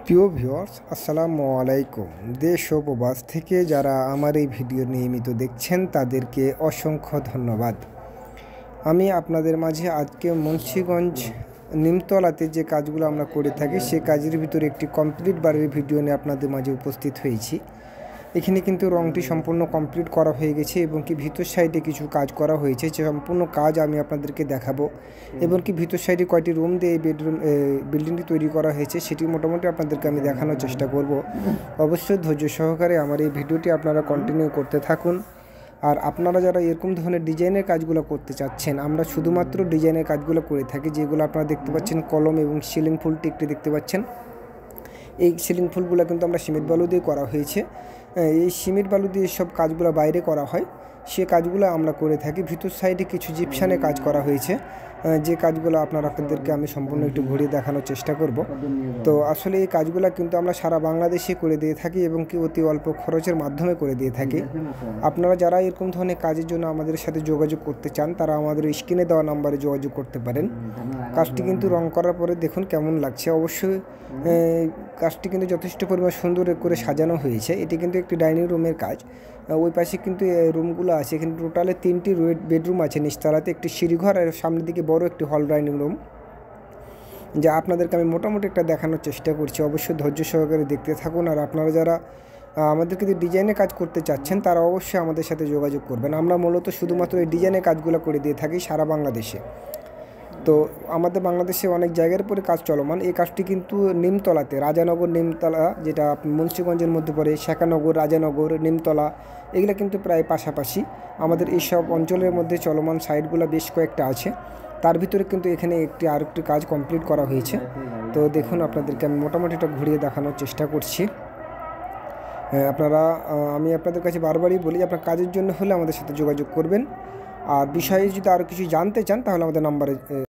প্রিয় ভিউয়ার্স, আসসালামু আলাইকুম। দেশ ও প্রবাস থেকে যারা আমার এই ভিডিও নিয়মিত দেখছেন তাদেরকে অসংখ্য ধন্যবাদ। আমি আপনাদের মাঝে আজকে মুন্সিগঞ্জ নিমতলাতে যে কাজগুলো আমরা করে থাকি সে কাজের ভিতরে একটি কমপ্লিট বাড়ির ভিডিও নিয়ে আপনাদের মাঝে উপস্থিত হয়েছি। এখানে কিন্তু রংটি সম্পূর্ণ কমপ্লিট করা হয়ে গেছে এবং কি ভিতর সাইডে কিছু কাজ করা হয়েছে, যে সম্পূর্ণ কাজ আমি আপনাদেরকে দেখাবো। এবং কি ভিতর সাইডে কয়টি রুম দিয়ে এই বিল্ডিংটি তৈরি করা হয়েছে সেটি মোটামুটি আপনাদেরকে আমি দেখানোর চেষ্টা করব। অবশ্যই ধৈর্য সহকারে আমার এই ভিডিওটি আপনারা কন্টিনিউ করতে থাকুন। আর আপনারা যারা এরকম ধরনের ডিজাইনের কাজগুলো করতে চাচ্ছেন, আমরা শুধুমাত্র ডিজাইনের কাজগুলো করে থাকি। যেগুলো আপনারা দেখতে পাচ্ছেন কলম এবং সিলিং ফুল টিকটি দেখতে পাচ্ছেন, এই সিলিং ফুলগুলো কিন্তু আমরা সিমেন্ট বালু দিয়ে করা হয়েছে। এই সিমেন্ট বালু দিয়ে সব কাজগুলো বাইরে করা হয়, সে কাজগুলো আমরা করে থাকি। ভিতর সাইডে কিছু জিপসানে কাজ করা হয়েছে, যে কাজগুলো আপনাদেরকে আমি সম্পূর্ণ একটু ঘুরিয়ে দেখানোর চেষ্টা করব। তো আসলে এই কাজগুলো কিন্তু আমরা সারা বাংলাদেশে করে দিয়ে থাকি এবং কি অতি অল্প খরচের মাধ্যমে করে দিয়ে থাকি। আপনারা যারা এরকম ধরনের কাজের জন্য আমাদের সাথে যোগাযোগ করতে চান তারা আমাদের স্ক্রিনে দেওয়া নাম্বারে যোগাযোগ করতে পারেন। কাজটি কিন্তু রং করার পরে দেখুন কেমন লাগছে। অবশ্যই কাজটি কিন্তু যথেষ্ট পরিমাণ সুন্দর করে সাজানো হয়েছে। এটি কিন্তু একটি ডাইনিং রুমের কাজ। ওই পাশে কিন্তু রুমগুলো আছে, এখানে টোটালে 3টি বেডরুম আছে নিচতলাতে, একটি সিঁড়িঘর আর সামনের দিকে বড় একটি হল ডাইনিং রুম, যা আপনাদেরকে আমি মোটামুটি একটা দেখানোর চেষ্টা করছি। অবশ্যই ধৈর্য সহকারে দেখতে থাকুন। আর আপনারা যারা আমাদেরকে যে ডিজাইনের কাজ করতে চাচ্ছেন তারা অবশ্যই আমাদের সাথে যোগাযোগ করবেন। আমরা মূলত শুধুমাত্র এই ডিজাইনের কাজগুলো করে দিয়ে থাকি সারা বাংলাদেশে। তো আমাদের বাংলাদেশে অনেক জায়গার পরে কাজ চলমান। এই কাজটি কিন্তু নিমতলাতে, রাজানগর নিমতলা, যেটা মুন্সিগঞ্জের মধ্যে পড়ে, শেখানগর, রাজানগর, নিমতলা, এগুলো কিন্তু প্রায় পাশাপাশি। আমাদের এইসব অঞ্চলের মধ্যে চলমান সাইটগুলো বেশ কয়েকটা আছে, তার ভিতরে কিন্তু এখানে আরেকটি কাজ কমপ্লিট করা হয়েছে। তো দেখুন, আপনাদেরকে আমি মোটামুটি এটা ঘুরিয়ে দেখানোর চেষ্টা করছি। আমি আপনাদের কাছে বারবারই বলি, আপনার কাজের জন্য হলে আমাদের সাথে যোগাযোগ করবেন। আর বিষয়ে যদি আরও কিছু জানতে চান তাহলে আমাদের নাম্বারে